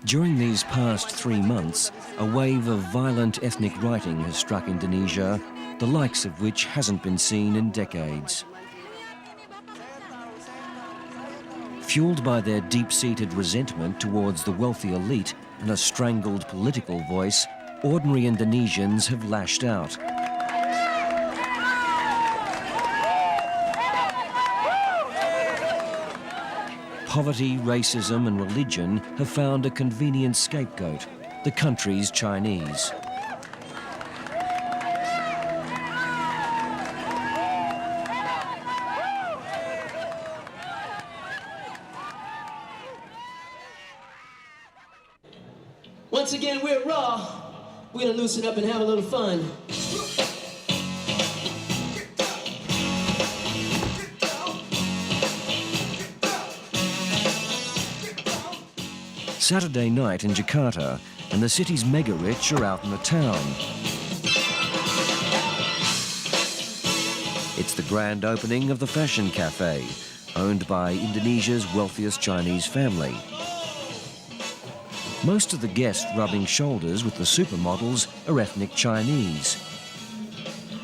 During these past 3 months, a wave of violent ethnic rioting has struck Indonesia, the likes of which hasn't been seen in decades. Fueled by their deep-seated resentment towards the wealthy elite and a strangled political voice, ordinary Indonesians have lashed out. Poverty, racism and religion have found a convenient scapegoat, the country's Chinese. Once again, we're Raw. We're gonna loosen up and have a little fun. Saturday night in Jakarta, and the city's mega-rich are out in the town. It's the grand opening of the Fashion Café, owned by Indonesia's wealthiest Chinese family. Most of the guests rubbing shoulders with the supermodels are ethnic Chinese.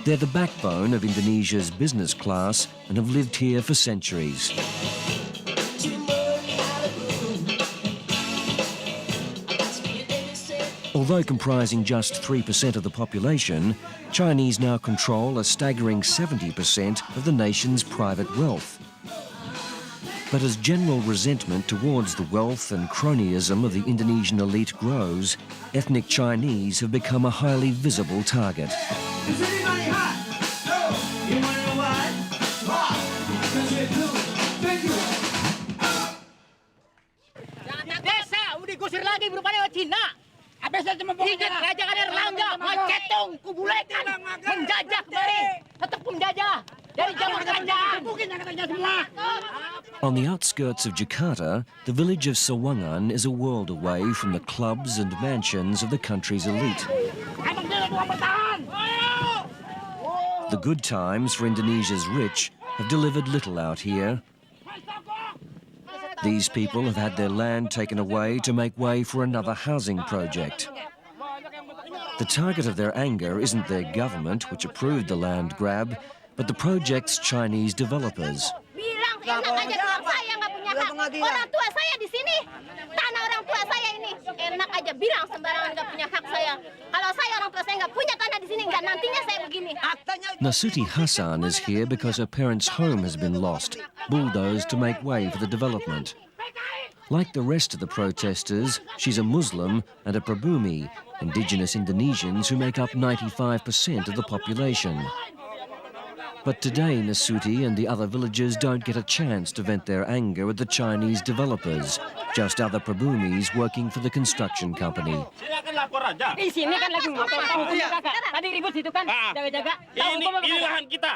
They're the backbone of Indonesia's business class and have lived here for centuries. Although comprising just 3% of the population, Chinese now control a staggering 70% of the nation's private wealth. But as general resentment towards the wealth and cronyism of the Indonesian elite grows, ethnic Chinese have become a highly visible target. Is anybody hot? No. You want to know why? Why? Because we're blue. Thank you. Desa udah gusir lagi berupanya Cina. Ingat kerajaan Erlangga, Macetung, Kubulekan, menjajah kembali, tetap penjajah dari zaman kerajaan. Mungkin yang katanya semua. On the outskirts of Jakarta, the village of Sawangan is a world away from the clubs and mansions of the country's elite. The good times for Indonesia's rich have delivered little out here. These people have had their land taken away to make way for another housing project. The target of their anger isn't their government, which approved the land grab, but the project's Chinese developers. Orang tua saya di sini, tanah orang tua saya ini enak aja bilang sembarangan nggak punya hak saya. Kalau saya orang tua saya nggak punya tanah di sini, nggak nantinya saya begini. Nasuti Hasan is here because her parents' home has been lost, bulldozed to make way for the development. Like the rest of the protesters, she's a Muslim and a Prabumi, indigenous Indonesians who make up 95% of the population. But today, Nasuti and the other villagers don't get a chance to vent their anger at the Chinese developers, just other Prabumis working for the construction company. Silakan lapor aja. Di sini kan lagi motor, tahu hukumnya kakak. Tadi ribut situ kan, jaga-jaga. Ini lahan kita.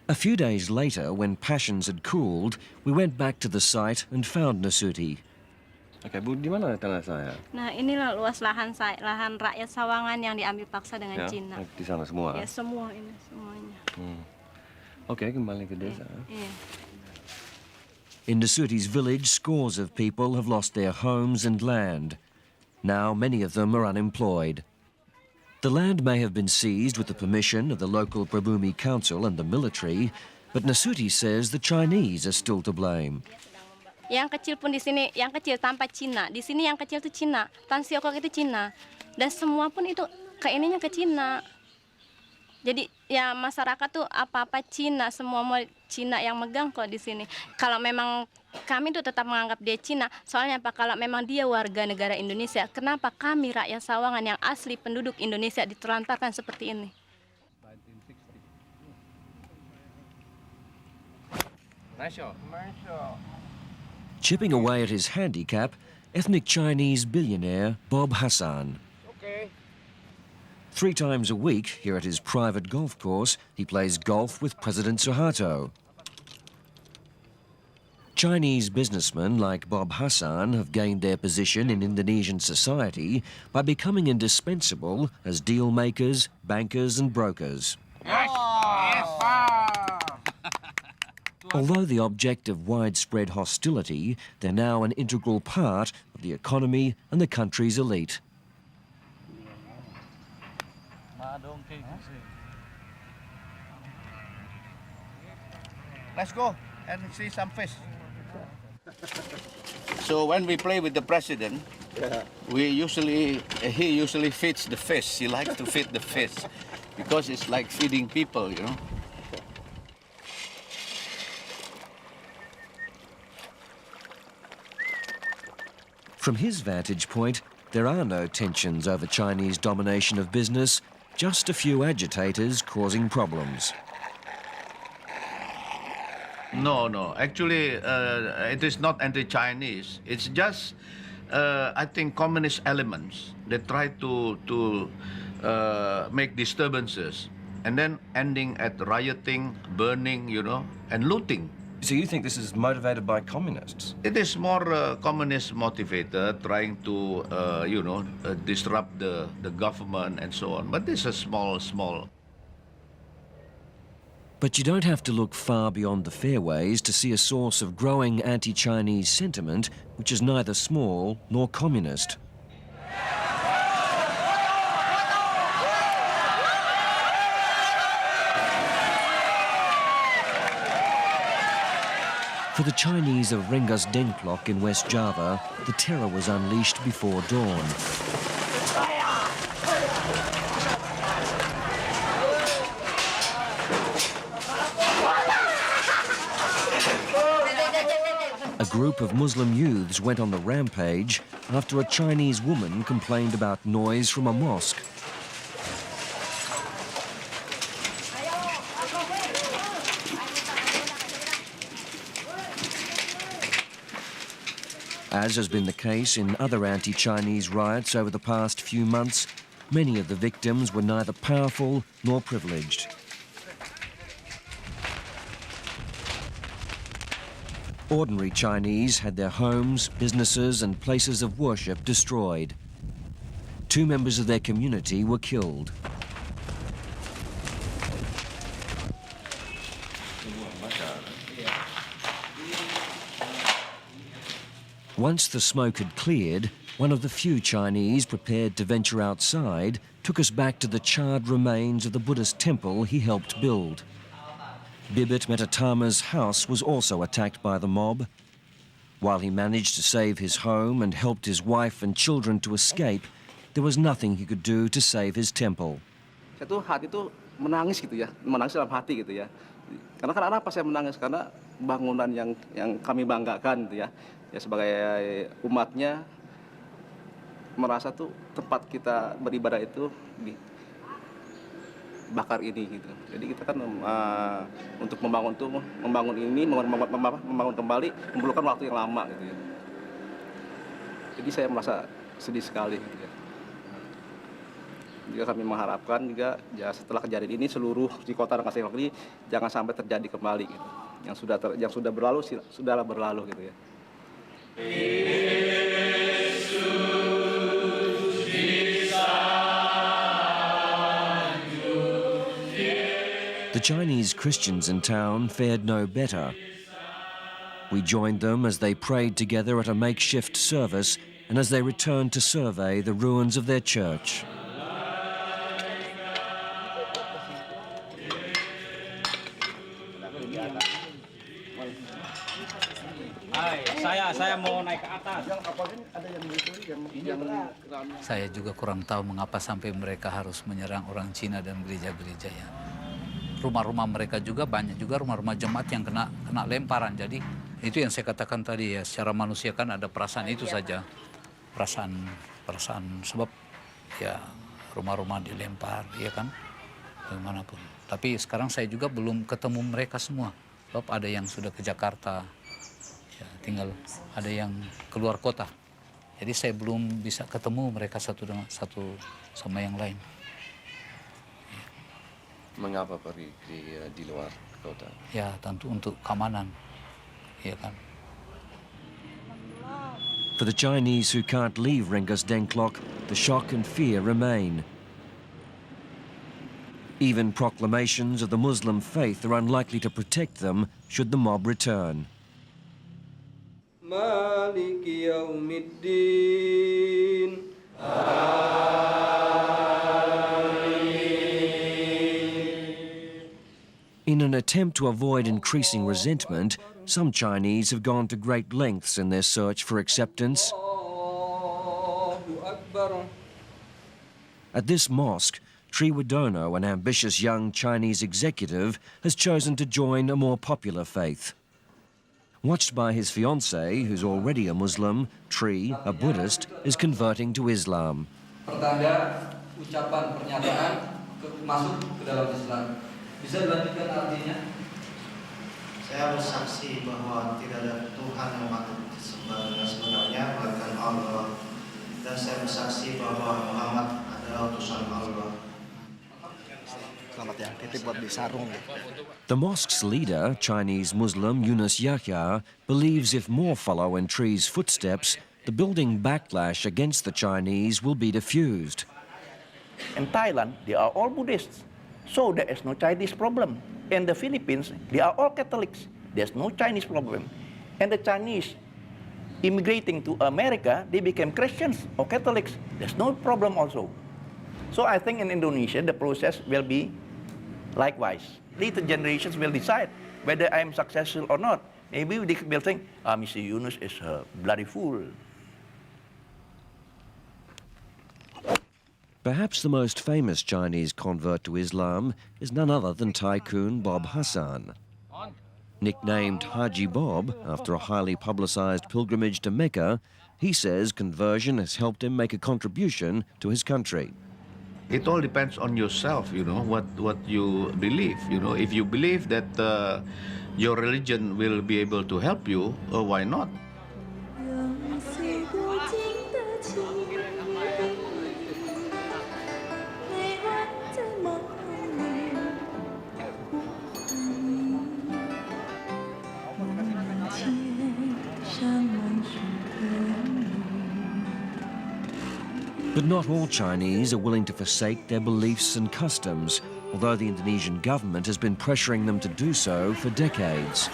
A few days later, when passions had cooled, we went back to the site and found Nasuti. Oke, Bu, di mana tanah saya? Nah, inilah luas lahan rakyat Sawangan yang diambil paksa dengan Cina. Di sana semua? Ya, semua ini, semuanya. Oke, kembali ke desa. Iya. In Nasuti's village, scores of people have lost their homes and land. Now, many of them are unemployed. The land may have been seized with the permission of the local Prabumi Council and the military, but Nasuti says the Chinese are still to blame. Yang kecil pun di sini, yang kecil tanpa Cina. Di sini yang kecil itu Cina, Tan Siokok itu Cina. Dan semua pun itu keinginannya ke Cina. Jadi ya masyarakat tuh apa-apa Cina, semua mau Cina yang megang kok di sini. Kalau memang kami tuh tetap menganggap dia Cina, soalnya apa? Kalau memang dia warga negara Indonesia, kenapa kami rakyat Sawangan yang asli penduduk Indonesia ditelantarkan seperti ini? Chipping away at his handicap, ethnic Chinese billionaire Bob Hasan. 3 times a week, here at his private golf course, he plays golf with President Suharto. Chinese businessmen like Bob Hasan have gained their position in Indonesian society by becoming indispensable as deal makers, bankers and brokers. Although the object of widespread hostility, they're now an integral part of the economy and the country's elite. Let's go and see some fish. So when we play with the president, he usually feeds the fish. He likes to feed the fish because it's like feeding people, you know. From his vantage point, there are no tensions over Chinese domination of business, just a few agitators causing problems. No. Actually, it is not anti-Chinese. It's just, I think, communist elements. They try to make disturbances, and then ending at rioting, burning, you know, and looting. So you think this is motivated by communists? It is more communist motivated, trying to, disrupt the government and so on. But this is small. But you don't have to look far beyond the fairways to see a source of growing anti-Chinese sentiment, which is neither small nor communist. For the Chinese of Rengasdengklok in West Java, the terror was unleashed before dawn. A group of Muslim youths went on the rampage after a Chinese woman complained about noise from a mosque. As has been the case in other anti-Chinese riots over the past few months, many of the victims were neither powerful nor privileged. Ordinary Chinese had their homes, businesses and places of worship destroyed. 2 members of their community were killed. Once the smoke had cleared, one of the few Chinese prepared to venture outside took us back to the charred remains of the Buddhist temple he helped build. Brabit Medatema's house was also attacked by the mob. While he managed to save his home and helped his wife and children to escape, there was nothing he could do to save his temple. Saya tuh hati tuh menangis gitu ya, menangis dalam hati gitu ya. Karena kenapa saya menangis? Karena bangunan yang kami banggakan gitu ya. Ya sebagai umatnya merasa tuh tempat kita beribadah itu dibakar ini gitu. Jadi kita kan untuk membangun kembali memerlukan waktu yang lama gitu ya. Jadi saya merasa sedih sekali gitu ya. Juga kami mengharapkan juga ya setelah kejadian ini seluruh di kota Rengasdengklok ini jangan sampai terjadi kembali gitu. Yang sudah berlalu sudahlah berlalu gitu ya. The Chinese Christians in town fared no better. We joined them as they prayed together at a makeshift service and as they returned to survey the ruins of their church. Saya mau naik ke atas. Saya juga kurang tahu mengapa sampai mereka harus menyerang orang Cina dan gereja-gereja ya. Rumah-rumah mereka juga banyak juga rumah-rumah jemaat yang kena lemparan. Jadi itu yang saya katakan tadi ya, secara manusia kan ada perasaan itu saja. Perasaan sebab ya rumah-rumah dilempar ya kan bagaimanapun. Tapi sekarang saya juga belum ketemu mereka semua. Sebab ada yang sudah ke Jakarta. Ya, tinggal ada yang keluar kota. Jadi saya belum bisa ketemu mereka satu sama yang lain. Ya. Mengapa pergi di luar kota? Ya tentu untuk keamanan, ya kan. For the Chinese who can't leave Rengasdengklok, the shock and fear remain. Even proclamations of the Muslim faith are unlikely to protect them should the mob return. Maliki yaumiddin. In an attempt to avoid increasing resentment, some Chinese have gone to great lengths in their search for acceptance. Allahu Akbar. At this mosque, Tri Widono, an ambitious young Chinese executive, has chosen to join a more popular faith. Watched by his fiancée, who's already a Muslim, Tri, a Buddhist, is converting to Islam. Pertanda ucapan pernyataan masuk ke dalam Islam. Bisa dilanjutkan artinya? Saya bersaksi bahwa tidak ada Tuhan yang patut disembah sebenarnya melainkan Allah, dan saya bersaksi bahwa Muhammad adalah utusan Allah. Selamat ya, titip buat di sarung. The mosque's leader, Chinese Muslim Yunus Yahya, believes if more follow in Tri's footsteps, the building backlash against the Chinese will be diffused. In Thailand, they are all Buddhists, so there is no Chinese problem. In the Philippines, they are all Catholics. There's no Chinese problem. And the Chinese immigrating to America, they became Christians or Catholics. There's no problem also. So I think in Indonesia, the process will be likewise. Later generations will decide whether I am successful or not. Maybe they will think, Mr. Yunus is a bloody fool. Perhaps the most famous Chinese convert to Islam is none other than tycoon Bob Hasan. Nicknamed Haji Bob after a highly publicized pilgrimage to Mecca, he says conversion has helped him make a contribution to his country. It all depends on yourself, you know, what you believe. You know, if you believe that your religion will be able to help you, why not? But not all Chinese are willing to forsake their beliefs and customs, although the Indonesian government has been pressuring them to do so for decades.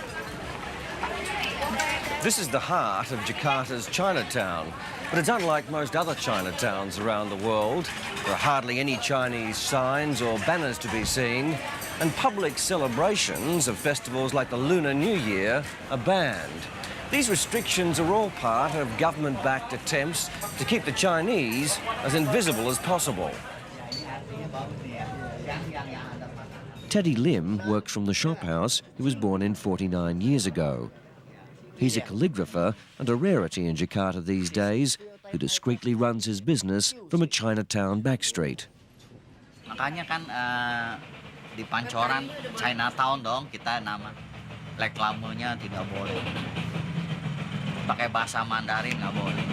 This is the heart of Jakarta's Chinatown, but it's unlike most other Chinatowns around the world. There are hardly any Chinese signs or banners to be seen, and public celebrations of festivals like the Lunar New Year are banned. These restrictions are all part of government-backed attempts to keep the Chinese as invisible as possible. Teddy Lim works from the shop house he was born in 49 years ago. He's a calligrapher and a rarity in Jakarta these days, who discreetly runs his business from a Chinatown backstreet. Makanya kan di pancoran Chinatown dong kita nama reklamenya tidak boleh. Pakai bahasa Mandarin nggak boleh.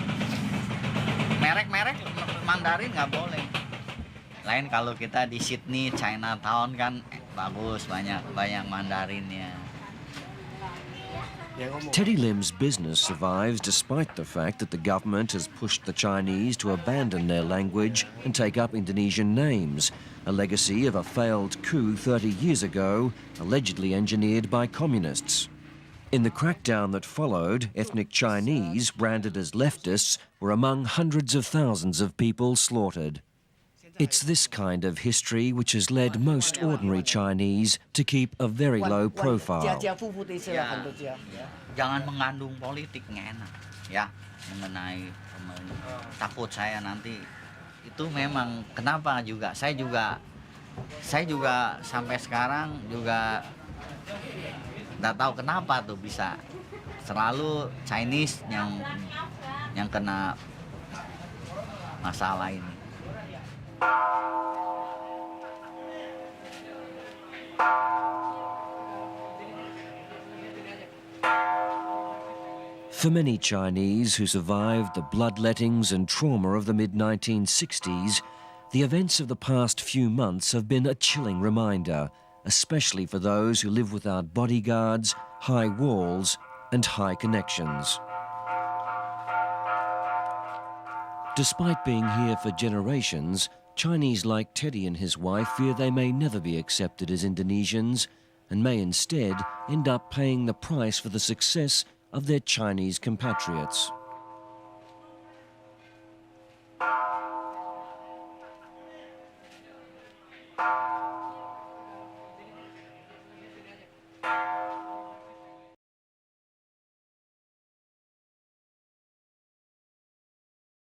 Merek-merek Mandarin nggak boleh. Lain kalau kita di Sydney, Chinatown kan bagus, banyak Mandarinnya. Teddy Lim's business survives despite the fact that the government has pushed the Chinese to abandon their language and take up Indonesian names, a legacy of a failed coup 30 years ago, allegedly engineered by communists. In the crackdown that followed, ethnic Chinese, branded as leftists, were among hundreds of thousands of people slaughtered. It's this kind of history which has led most ordinary Chinese to keep a very low profile. Jangan mengandung politik, nggak enak. Ya, mengenai takut saya nanti. Itu memang kenapa juga. Saya juga sampai sekarang juga nggak tahu kenapa tuh bisa selalu Chinese yang kena masalah ini. For many Chinese who survived the bloodlettings and trauma of the mid-1960s, the events of the past few months have been a chilling reminder, especially for those who live without bodyguards, high walls, and high connections. Despite being here for generations, Chinese like Teddy and his wife fear they may never be accepted as Indonesians and may instead end up paying the price for the success of their Chinese compatriots.